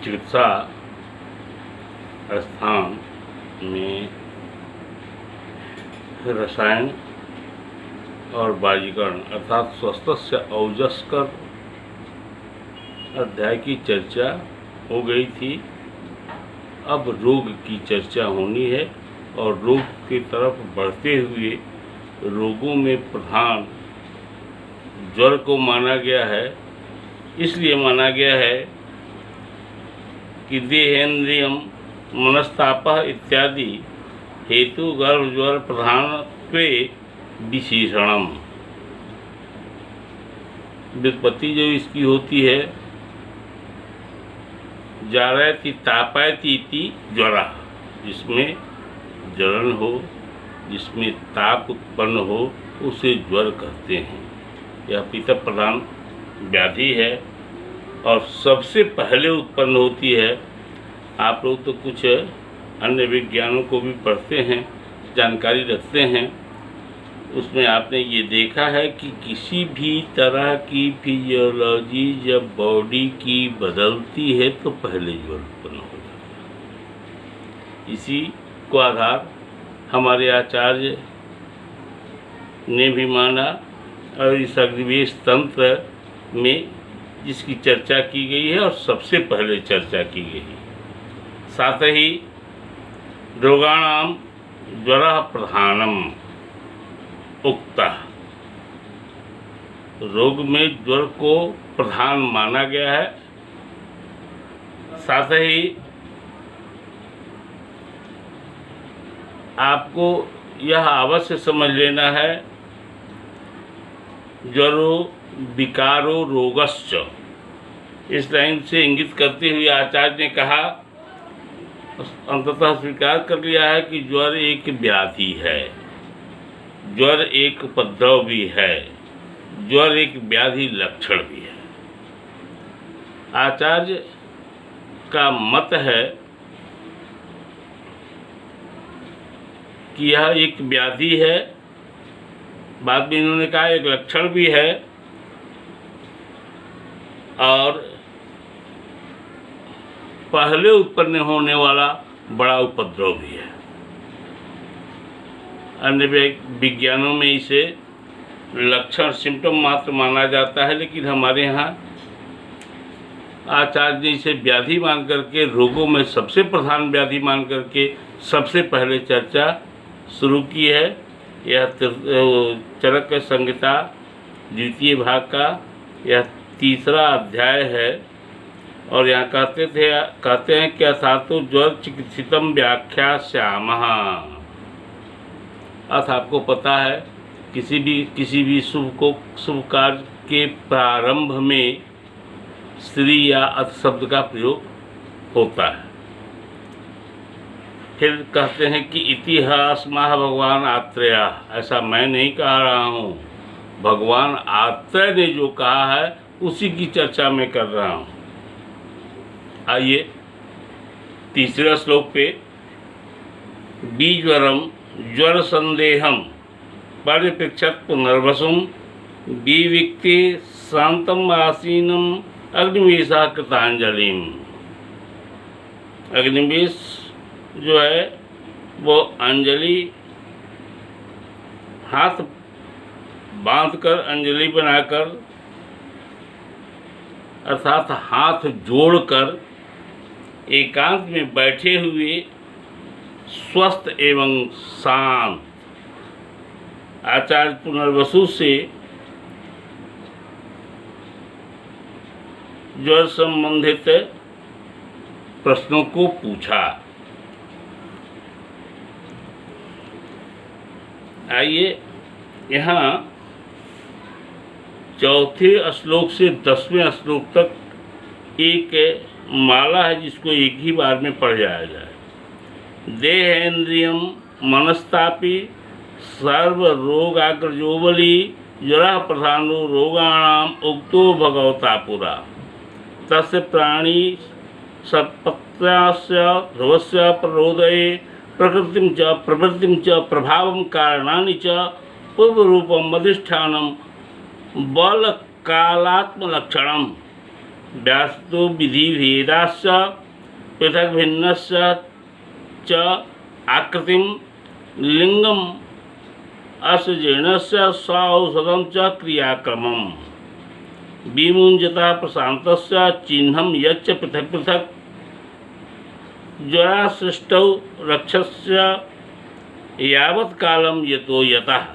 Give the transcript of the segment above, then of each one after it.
चिकित्सा स्थान में रसायन और वाजीकरण अर्थात स्वास्थ्य औजस्कर अध्याय की चर्चा हो गई थी। अब रोग की चर्चा होनी है और रोग की तरफ बढ़ते हुए रोगों में प्रधान ज्वर को माना गया है। इसलिए माना गया है कि देहेन्द्रियम मनस्तापः इत्यादि हेतु गर्भ ज्वर प्रधानत्वे विशेषणम। व्युत्पत्ति जो इसकी होती है जारयति तापयति इति ज्वरा, जिसमें जलन हो, जिसमें ताप उत्पन्न हो उसे ज्वर कहते हैं। यह पित्त प्रधान व्याधि है और सबसे पहले उत्पन्न होती है। आप लोग तो कुछ अन्य विज्ञानों को भी पढ़ते हैं, जानकारी रखते हैं। उसमें आपने ये देखा है कि किसी भी तरह की फिजियोलॉजी जब बॉडी की बदलती है तो पहले ज्वर उत्पन्न हो जाता है। इसी को आधार हमारे आचार्य ने भी माना और इस अग्निवेश तंत्र में जिसकी चर्चा की गई है और सबसे पहले चर्चा की गई है। साथ ही रोगाणाम ज्वरः प्रधानम उक्ता, रोग में ज्वर को प्रधान माना गया है। साथ ही आपको यह अवश्य समझ लेना है ज्वरो विकारो रोगश्च, इस लाइन से इंगित करते हुए आचार्य ने कहा, अंततः स्वीकार कर लिया है कि ज्वर एक व्याधि है, ज्वर एक उपद्रव भी है, ज्वर एक व्याधि लक्षण भी है। आचार्य का मत है कि यह एक व्याधि है, बाद में इन्होंने कहा एक लक्षण भी है और पहले उत्पन्न होने वाला बड़ा उपद्रव भी है। अन्य विज्ञानों में इसे लक्षण सिम्टम मात्र माना जाता है, लेकिन हमारे यहाँ आचार्य ने इसे व्याधि मान करके, रोगों में सबसे प्रधान व्याधि मान करके सबसे पहले चर्चा शुरू की है। यह चरक संहिता द्वितीय भाग का यह तीसरा अध्याय है और यहाँ कहते हैं कि अथातो ज्वर चिकित्सितम व्याख्यास्यामः। अर्थ आपको पता है किसी भी शुभ कार्य के प्रारंभ में स्त्री या अथ शब्द का प्रयोग होता है। फिर कहते हैं कि इतिहास माह भगवान आत्रेय, ऐसा मैं नहीं कह रहा हूँ, भगवान आत्रेय ने जो कहा है उसी की चर्चा में कर रहा हूँ। आइए तीसरे श्लोक पे, बीज्वरम ज्वर संदेहम परिपृक्षत पुनर्वसुम विविक्ति शांतम आसीनम अग्निवेशा कृतांजलिम। अग्निवेश जो है वो अंजलि हाथ बांधकर, अंजलि बनाकर अर्थात हाथ जोड़कर एकांत में बैठे हुए स्वस्थ एवं शांत आचार्य पुनर्वसु से ज्वर संबंधित प्रश्नों को पूछा। आइए यहाँ चौथे श्लोक से 10वें श्लोक तक एक माला है जिसको एक ही बार में पढ़ जाया जाए। देहेन्द्रियम मनस्तापी सर्व रोगाग्रजोबली ज्वरः प्रधानो रोगाणाम उक्तो भगवता पुरा तस्य प्राणी सत्पत्यास्य ध्रुवस्य प्ररोदये प्रकृतिं च प्रवृत्तिं च प्रभावं कारणानि च पूर्वरूपम् अधिष्ठानं बल कालात्मलक्षणम् व्यास्तो विधिभेदाश्च पृथक भिन्नस्य च आकृतिम लिंगम असजीर्णस्य स्वाऔषधम च क्रियाक्रमम विमुञ्चता प्रशान्तस्य चिह्नं यच्च पृथक् पृथक् ज्वरासृष्टौ रक्षस्य यावत् कालं यतो यतः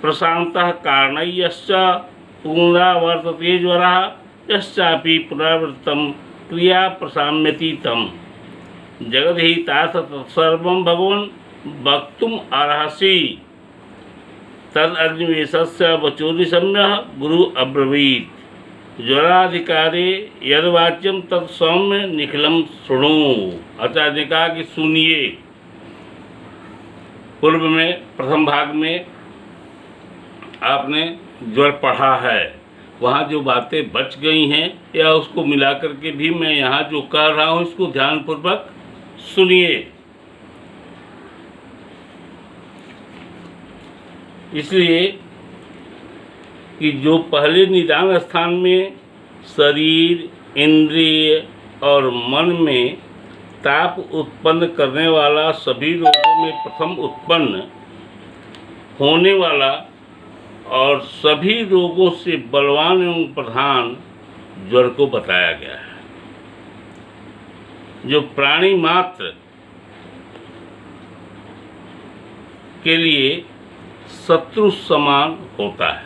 प्रशान्तः कारणयश्च पुनरावर्तते ज्वरः यश्चापि पुनरावृत्तं क्रिया प्रशाम्यति तं जगद्धि तास तत्सर्वं भगवन् वक्तुम् अर्हसि तदग्निवेशस्य वचोनिशम्यः गुरु अब्रवीत् ज्वराधिकारे यद्वाच्यम तत्सौम्य निखिलम शृणु। आचार्य ने कहा कि सुनिए। पूर्व में प्रथम भाग में आपने ज्वर पढ़ा है, वहाँ जो बातें बच गई हैं या उसको मिला करके भी मैं यहाँ जो कह रहा हूँ इसको ध्यानपूर्वक सुनिए। इसलिए कि जो पहले निदान स्थान में शरीर, इंद्रिय और मन में ताप उत्पन्न करने वाला सभी रोगों में प्रथम उत्पन्न होने वाला और सभी रोगों से बलवान एवं प्रधान ज्वर को बताया गया है, जो प्राणी मात्र के लिए शत्रु समान होता है।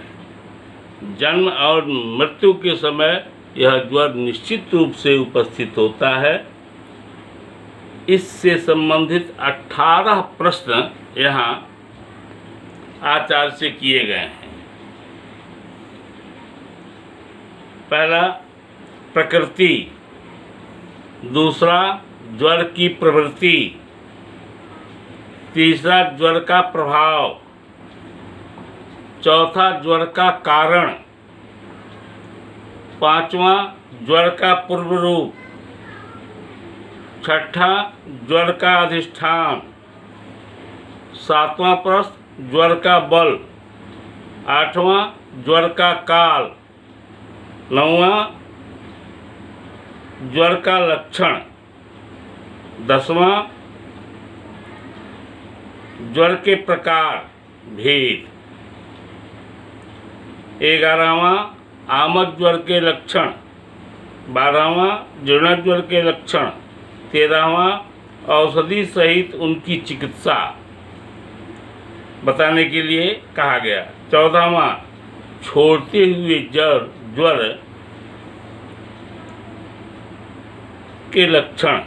जन्म और मृत्यु के समय यह ज्वर निश्चित रूप से उपस्थित होता है। इससे संबंधित 18 प्रश्न यहाँ आचार्य से किए गए हैं। पहला प्रकृति, दूसरा ज्वर की प्रवृत्ति, तीसरा ज्वर का प्रभाव, चौथा ज्वर का कारण, पांचवा ज्वर का पूर्व रूप, छठा ज्वर का अधिष्ठान, सातवां प्रश्न ज्वर का बल, आठवां ज्वर का काल, नौवां ज्वर का लक्षण, दसवां ज्वर के प्रकार भेद, 11वां आमद ज्वर के लक्षण, 12वां जीर्ण ज्वर के लक्षण, 13वां औषधि सहित उनकी चिकित्सा बताने के लिए कहा गया, 14वां छोड़ते हुए ज्वर के लक्षण,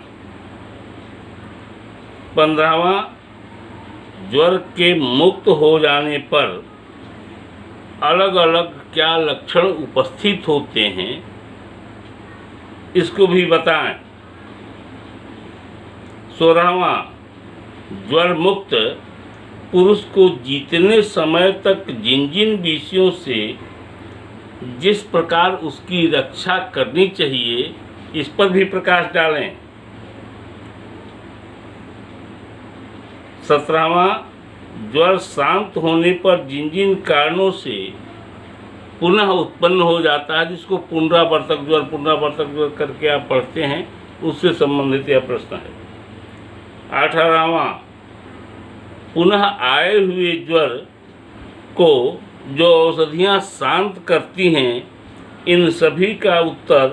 15वां ज्वर के मुक्त हो जाने पर अलग अलग क्या लक्षण उपस्थित होते हैं इसको भी बताएं। 16वां ज्वर मुक्त पुरुष को जितने समय तक जिन जिन विषयों से जिस प्रकार उसकी रक्षा करनी चाहिए इस पर भी प्रकाश डालें। 17वां ज्वर शांत होने पर जिन जिन कारणों से पुनः उत्पन्न हो जाता है, जिसको पुनरावर्तक ज्वर करके आप पढ़ते हैं, उससे संबंधित यह प्रश्न है। 18वां पुनः आए हुए ज्वर को जो औषधियाँ शांत करती हैं, इन सभी का उत्तर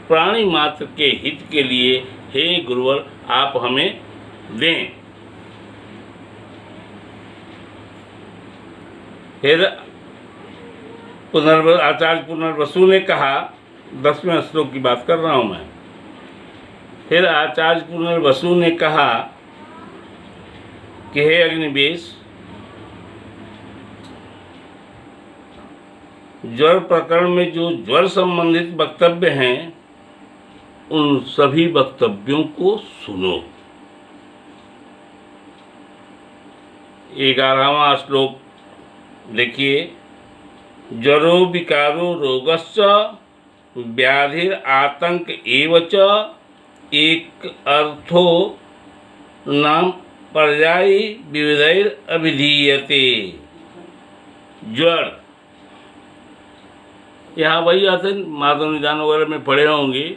प्राणी मात्र के हित के लिए हे गुरुवर आप हमें दें। फिर आचार्य पुनर्वसु ने कहा, 10वें श्लोक की बात कर रहा हूँ मैं। फिर आचार्य पुनर्वसु ने कहा कि हे अग्निवेश, ज्वर प्रकरण में जो ज्वर संबंधित वक्तव्य हैं उन सभी वक्तव्यों को सुनो। 11वां श्लोक देखिए, ज्वरो विकारो रोगश्च व्याधिर आतंक एवच एक अर्थो नाम पर्यायी विविधैर अभिधीयते। ज्वर यहाँ वही आते माधव निदान वगैरह में पढ़े होंगे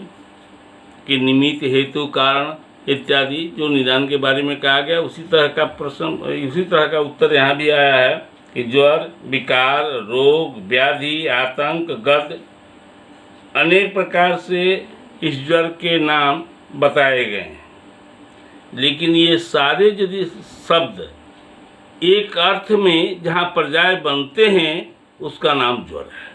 कि निमित्त हेतु कारण इत्यादि जो निदान के बारे में कहा गया, उसी तरह का प्रश्न, उसी तरह का उत्तर यहाँ भी आया है कि ज्वर, विकार, रोग, व्याधि, आतंक, गद, अनेक प्रकार से इस ज्वर के नाम बताए गए हैं। लेकिन ये सारे यदि शब्द एक अर्थ में जहाँ पर्याय बनते हैं उसका नाम ज्वर है।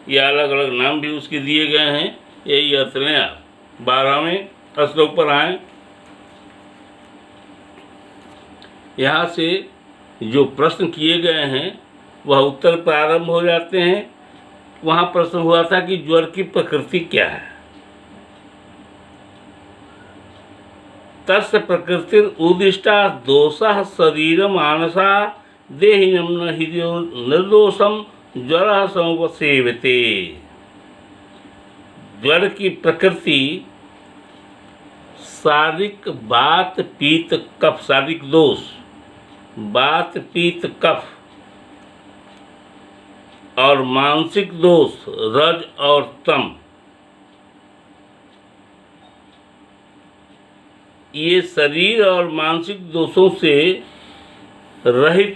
ये अलग अलग नाम भी उसके दिए गए हैं। यही अर्थ लें आप। 12वें श्लोक पर आए। यहाँ से जो प्रश्न किए गए हैं वह उत्तर प्रारंभ हो जाते हैं। वहाँ प्रश्न हुआ था कि ज्वर की प्रकृति क्या है। तस्य प्रकृति उदिष्टा दोषः शरीर मानसा देहिनम न हृदयो निर्दोषम ज्वर समुपसेवते। ज्वर की प्रकृति शारीरिक वात पीत कफ, शारीरिक दोष वात पीत कफ और मानसिक दोष रज और तम, ये शरीर और मानसिक दोषों से रहित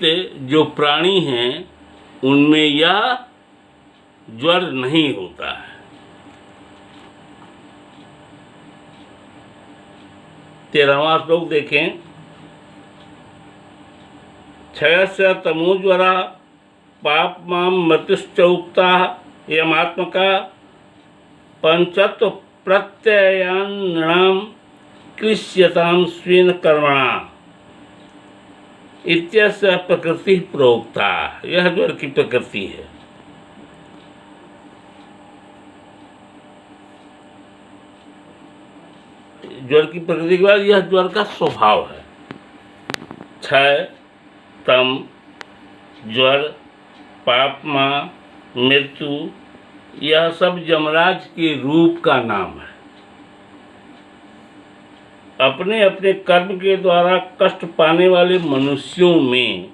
जो प्राणी हैं उनमें यह ज्वर नहीं होता है। तेरहवां श्लोक देखें। क्षयस्य तमोज्वरा पापमां मृत्युश्चौक्ता यमात्मका पंचत्व प्रत्ययान्नाम क्लिश्यतां स्वेन कर्मणा इत्यस्य प्रकृति प्रोक्ता। यह ज्वर की प्रकृति है। ज्वर की प्रकृति के बाद यह ज्वर का स्वभाव है। क्षय, तम, ज्वर, पापमा, मृत्यु, यह सब यमराज के रूप का नाम है। अपने अपने कर्म के द्वारा कष्ट पाने वाले मनुष्यों में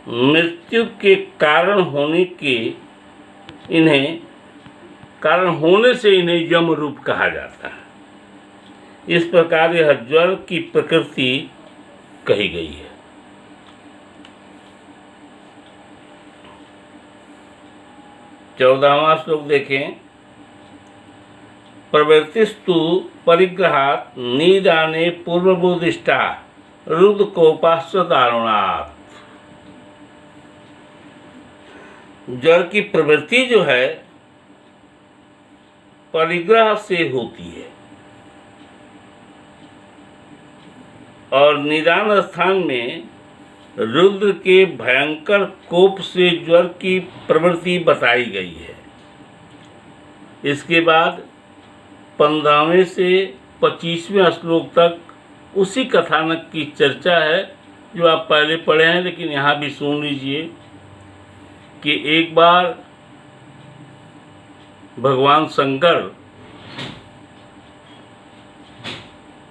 मृत्यु के कारण होने से इन्हें यम रूप कहा जाता है। इस प्रकार यह ज्वर की प्रकृति कही गई है। चौदहवां श्लोक देखें। प्रवृत्तिस्तु परिग्रहात् निदाने पूर्वबोधिष्टा रुद्रकोपाश्च दारुणात्। ज्वर की प्रवृत्ति जो है परिग्रह से होती है और निदान स्थान में रुद्र के भयंकर कोप से ज्वर की प्रवृत्ति बताई गई है। इसके बाद 15वें से 25वें श्लोक तक उसी कथानक की चर्चा है जो आप पहले पढ़े हैं, लेकिन यहाँ भी सुन लीजिए कि एक बार भगवान शंकर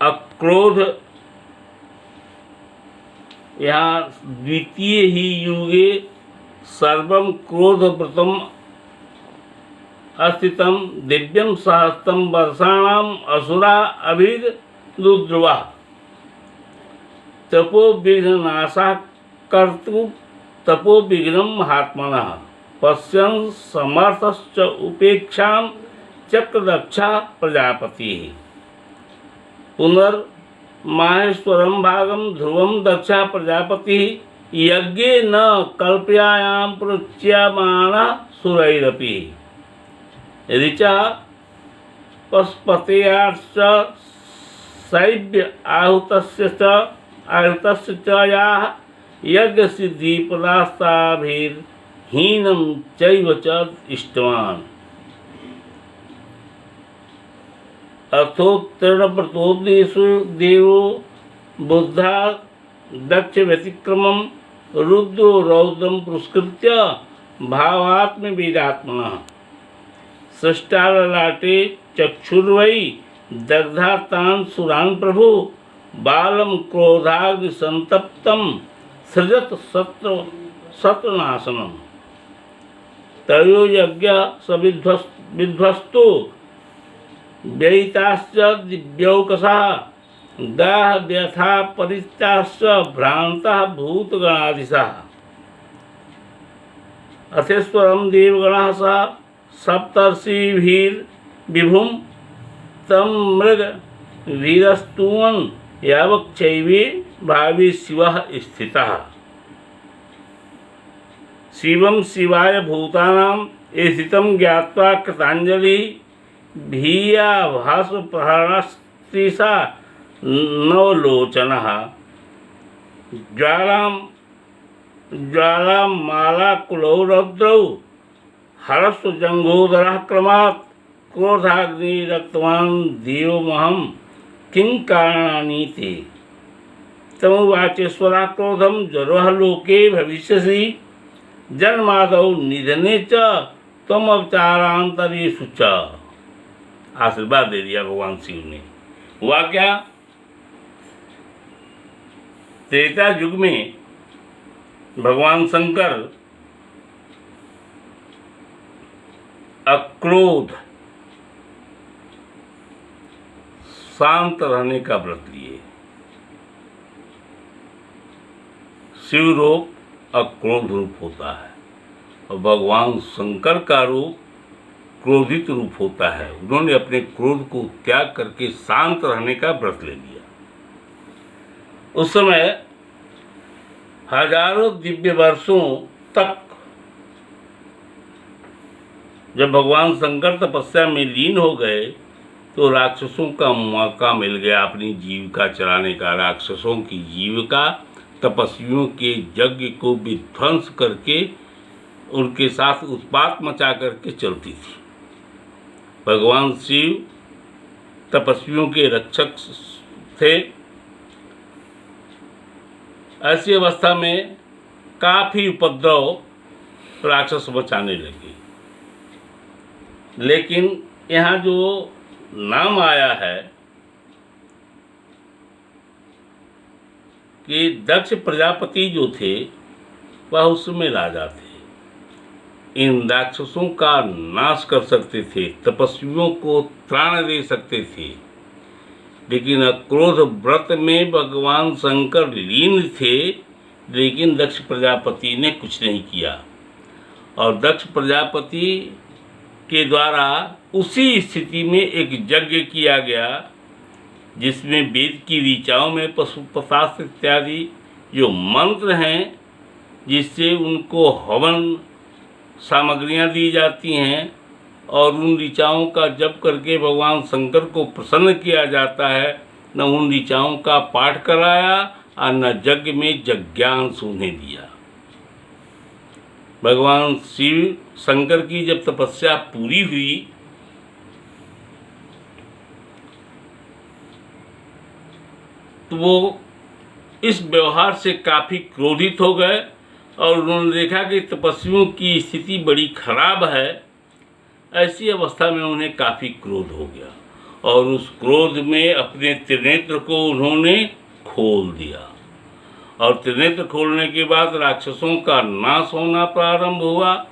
अक्रोध, यहाँ द्वितीय ही युगे सर्वम क्रोधव्रतम अस्थितम दिव्यम सहस्त्रम वर्षाणाम असुरा अभिरुद्रवा तपो विघ्ननाशा कर्तु तपो विघ्नं महात्मनः पश्यन् समर्थश्च उपेक्षां चक्रदक्षा प्रजापति। पुनर्माहेश्वरं भागं ध्रुवं दक्षा प्रजापति यज्ञे न कल्प्यायां प्रच्यमानः सुरैरपि ऋचा पशुपतेयाश्च शैव्य आहुतस्य च याः यज्ञसिद्धिपदास्ताभिर्हीनं चैव च इष्टवान्। अथोत्तीर्णव्रतोद्देशो देवो बुद्धा दक्ष व्यतिक्रमं रुद्रो रौद्रं पुरस्कृत्य भावात्मवेदात्मनः सृष्टाललाटे चक्षुर्वै दग्धा तान् सुरान् प्रभु बालं क्रोधाग्नि संतप्तं सृजत सत्रनाशनम। तयो यज्ञ विध्वस्तो व्ययिताश्च दिव्यौकसा दाह व्यथा परित्याश्च भ्रांतः भूतगणादिशः अथेश्वरं देवगणः स सप्तर्षिभिर्विभुं तं मृग वीरस्तुवन् यावच्चैवे भावी शिवः स्थितः। शिवं शिवाय भूतानां स्थितं ज्ञात्वा कृताञ्जलि भीया भास्वप्रहरणस्त्रिषा नवलोचनः ज्वालामालाकुलौ रौद्रौ हरस्वजङ्घोदरः क्रमात् क्रोधाग्निरक्तवान् देवमहं किं कारणानीति तमुवाचेश्वरः क्रोधं जरः लोके भविष्यसि जन्मादौ निधने च तम अवतारांतरेषु च। आशीर्वाद दे दिया भगवान शिव ने। हुआ क्या? त्रेता युग में भगवान शंकर अक्रोध शांत रहने का व्रत लिए। शिव रूप अक्रोध रूप होता है और भगवान शंकर का रूप क्रोधित रूप होता है। उन्होंने अपने क्रोध को त्याग करके शांत रहने का व्रत ले लिया। उस समय हजारों दिव्य वर्षों तक जब भगवान शंकर तपस्या में लीन हो गए तो राक्षसों का मौका मिल गया अपनी जीविका चलाने का। राक्षसों की जीविका तपस्वियों के यज्ञ को विध्वंस करके उनके साथ उत्पात मचा करके चलती थी। भगवान शिव तपस्वियों के रक्षक थे। ऐसी अवस्था में काफ़ी उपद्रव राक्षस बचाने लगे। लेकिन यहाँ जो नाम आया है कि दक्ष प्रजापति जो थे वह उस समय राजा थे। इन राक्षसों का नाश कर सकते थे, तपस्वियों को त्राण दे सकते थे। लेकिन अक्रोध व्रत में भगवान शंकर लीन थे, लेकिन दक्ष प्रजापति ने कुछ नहीं किया। और दक्ष प्रजापति के द्वारा उसी स्थिति में एक यज्ञ किया गया जिसमें वेद की ऋचाओं में पशुपतास्त्र इत्यादि जो मंत्र हैं जिससे उनको हवन सामग्रियां दी जाती हैं और उन ऋचाओं का जप करके भगवान शंकर को प्रसन्न किया जाता है। न उन ऋचाओं का पाठ कराया और न यज्ञ में यज्ञांश उन्हें दिया। भगवान शिव शंकर की जब तपस्या पूरी हुई तो वो इस व्यवहार से काफ़ी क्रोधित हो गए और उन्होंने देखा कि तपस्वियों की स्थिति बड़ी खराब है। ऐसी अवस्था में उन्हें काफ़ी क्रोध हो गया और उस क्रोध में अपने त्रिनेत्र को उन्होंने खोल दिया। और त्रिनेत्र खोलने के बाद राक्षसों का नाश होना प्रारंभ हुआ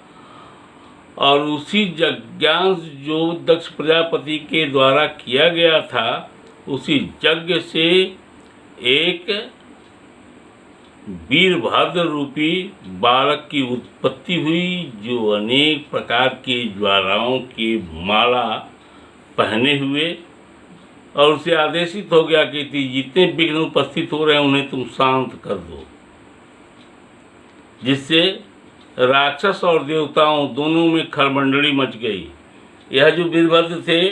और उसी यज्ञांश जो दक्ष प्रजापति के द्वारा किया गया था उसी यज्ञ से एक वीरभद्र रूपी बालक की उत्पत्ति हुई जो अनेक प्रकार के ज्वालाओं के माला पहने हुए और उसे आदेशित हो गया कि जितने विघ्न उपस्थित हो रहे हैं उन्हें तुम शांत कर दो। जिससे राक्षस और देवताओं दोनों में खलबंडली मच गई। यह जो वीरभद्र थे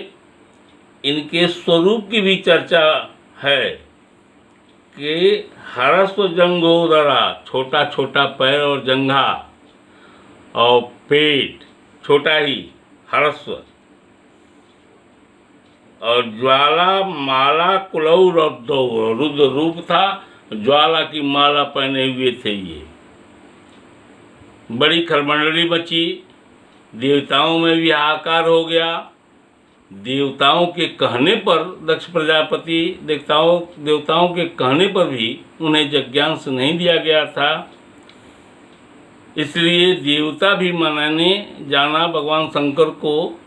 इनके स्वरूप की भी चर्चा है कि हरस्व जंघोदरा, छोटा छोटा पैर और जंघा और पेट छोटा ही हरस्व, और ज्वाला माला कुलौ रुद्र रूप था, ज्वाला की माला पहने हुए थे। ये बड़ी खलबंडली मची, देवताओं में भी हाहाकार हो गया। देवताओं के कहने पर दक्ष प्रजापति देवताओं के कहने पर भी उन्हें यज्ञांश नहीं दिया गया था। इसलिए देवता भी मनाने जाना भगवान शंकर को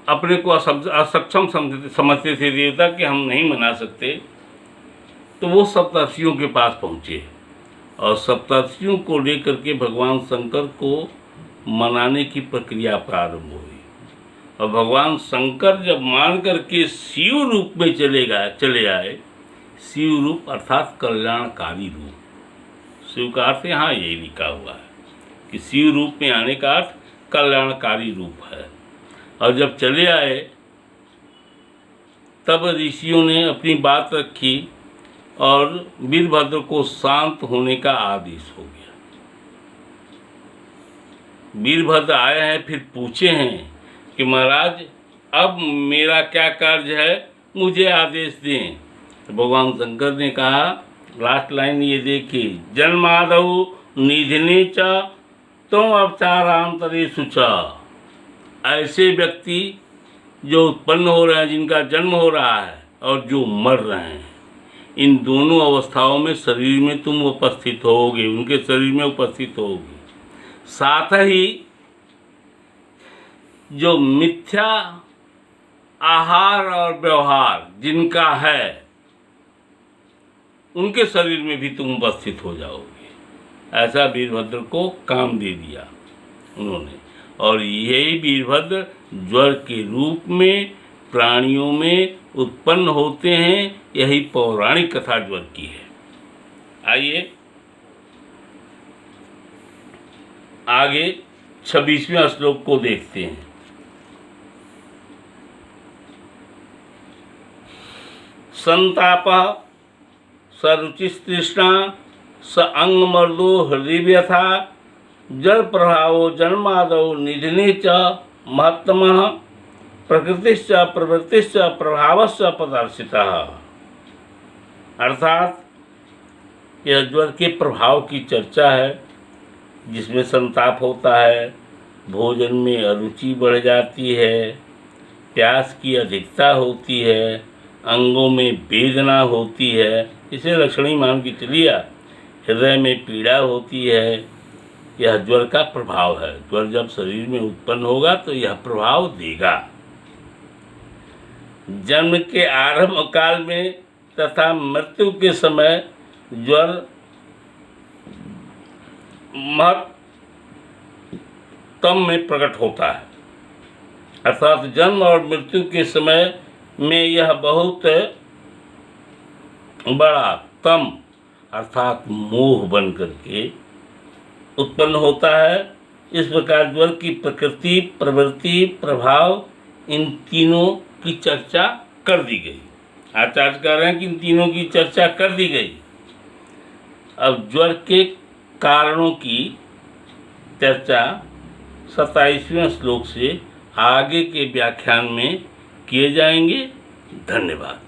अपने को असक्षम समझते थे देवता कि हम नहीं मना सकते। तो वो सप्तर्षियों के पास पहुँचे और सप्तर्षियों को लेकर के भगवान शंकर को मनाने की प्रक्रिया प्रारंभ हुई। और भगवान शंकर जब मान करके शिव रूप में चले आए, शिव रूप अर्थात कल्याणकारी रूप। शिव का अर्थ यहाँ यही लिखा हुआ है कि शिव रूप में आने का अर्थ कल्याणकारी रूप है। और जब चले आए तब ऋषियों ने अपनी बात रखी और वीरभद्र को शांत होने का आदेश हो गया। वीरभद्र आए हैं, फिर पूछे हैं कि महाराज अब मेरा क्या कार्य है, मुझे आदेश दें। तो भगवान शंकर ने कहा, लास्ट लाइन ये देखिए, जन्मादौ निधने च तुम अवचारांतरेषु च। ऐसे व्यक्ति जो उत्पन्न हो रहे हैं, जिनका जन्म हो रहा है और जो मर रहे हैं, इन दोनों अवस्थाओं में शरीर में तुम उपस्थित होगे, उनके शरीर में उपस्थित होगे। साथ ही जो मिथ्या आहार और व्यवहार जिनका है, उनके शरीर में भी तुम उपस्थित हो जाओगे। ऐसा वीरभद्र को काम दे दिया उन्होंने। और यही वीरभद्र ज्वर के रूप में प्राणियों में उत्पन्न होते हैं। यही पौराणिक कथा ज्वर की है। आइए आगे 26वें श्लोक को देखते हैं। संताप सरुचिस्तृष्णा स अंगमर्दो हृदय व्यथा जल प्रभावो जन्मादौ निधने च महत्तमः प्रकृतिश्च प्रवृत्तिश्च प्रभावश्च प्रदर्शितः। अर्थात यह ज्वर के प्रभाव की चर्चा है, जिसमें संताप होता है, भोजन में अरुचि बढ़ जाती है, प्यास की अधिकता होती है, अंगों में वेदना होती है, इसे लक्षण ही मान के चलिए। हृदय में पीड़ा होती है। यह ज्वर का प्रभाव है। ज्वर जब शरीर में उत्पन्न होगा तो यह प्रभाव देगा। जन्म के आरंभ काल में तथा मृत्यु के समय ज्वर महत्तम में प्रकट होता है। अर्थात जन्म और मृत्यु के समय में यह बहुत बड़ा तम अर्थात मोह बन करके उत्पन्न होता है। इस प्रकार ज्वर की प्रकृति, प्रवृत्ति, प्रभाव, इन तीनों की चर्चा कर दी गई। आचार्य कह रहे हैं कि इन तीनों की चर्चा कर दी गई। अब ज्वर के कारणों की चर्चा 27वें श्लोक से आगे के व्याख्यान में किए जाएंगे। धन्यवाद।